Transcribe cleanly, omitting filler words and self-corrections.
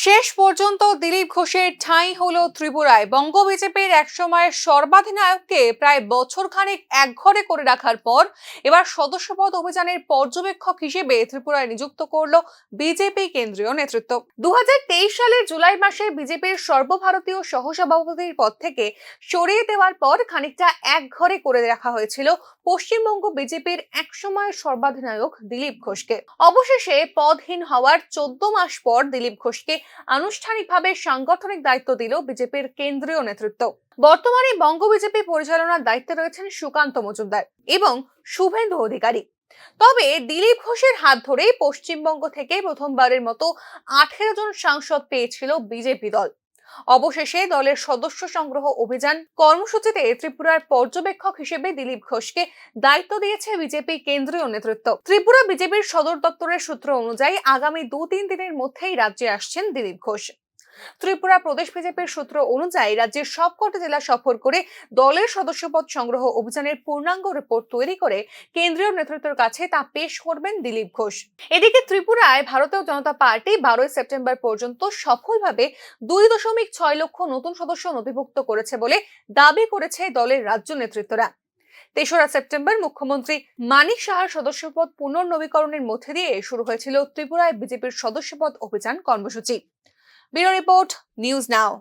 শেষ পর্যন্ত দিলীপ ঘোষের ঠাঁই হলো ত্রিপুরায়। বঙ্গ বিজেপির একসময়ের সর্বাধিনায়ককে প্রায় বছরখানেক একঘরে করে রাখার পর এবার সদস্যপদ অভিযানের পর্যবেক্ষক হিসেবে ত্রিপুরায় নিযুক্ত করলো বিজেপি কেন্দ্রীয় নেতৃত্ব। 2023 সালের জুলাই মাসে বিজেপির সর্বভারতীয় সহসভাপতির পদ থেকে সরিয়ে দেওয়ার পর খানিকটা একঘরে করে রাখা হয়েছিল পশ্চিমবঙ্গ বিজেপির একসময়ের সর্বাধিনায়ক দিলীপ ঘোষকে। অবশেষে পদহীন হওয়ার 14 মাস পর দিলীপ ঘোষকে আনুষ্ঠানিকভাবে সাংগঠনিক দায়িত্ব দিল বিজেপির কেন্দ্রীয় নেতৃত্ব। বর্তমানে বঙ্গ বিজেপি পরিচালনার দায়িত্বে রয়েছেন সুকান্ত মজুমদার এবং শুভেন্দু অধিকারী। তবে দিলীপ ঘোষের হাত ধরেই পশ্চিমবঙ্গ থেকে প্রথমবারের মতো 18 জন সাংসদ পেয়েছিল বিজেপি দল। অবশেষে দলের সদস্য সংগ্রহ অভিযান কর্মসূচিতে ত্রিপুরার পর্যবেক্ষক হিসেবে দিলীপ ঘোষকে দায়িত্ব দিয়েছে বিজেপি কেন্দ্রীয় নেতৃত্ব। ত্রিপুরা বিজেপির সদর দপ্তরের সূত্র অনুযায়ী আগামী 2-3 দিনের মধ্যেই রাজ্যে আসছেন দিলীপ ঘোষ। ত্রিপুরা প্রদেশ বিজেপির সূত্র অনুযায়ী রাজ্যের সবকটি জেলা সফর করে দলের সদস্যপদ সংগ্রহ অভিযানের পূর্ণাঙ্গ রিপোর্ট তৈরি করে কেন্দ্রীয় নেতৃত্বের কাছে তা পেশ করবেন দিলীপ ঘোষ। এদিকে ত্রিপুরায় ভারতীয় জনতা পার্টি 12 সেপ্টেম্বর পর্যন্ত সফলভাবে 2.6 লক্ষ নতুন সদস্য নথিভুক্ত করেছে বলে দাবি করেছে দলের রাজ্য নেতৃত্বরা। 3রা সেপ্টেম্বর মুখ্যমন্ত্রী মানিক সাহার সদস্যপদ পুনর্নবীকরণের মধ্যে দিয়ে শুরু হয়েছিল ত্রিপুরায় বিজেপির সদস্যপদ অভিযান কর্মসূচি। Bureau report, news now.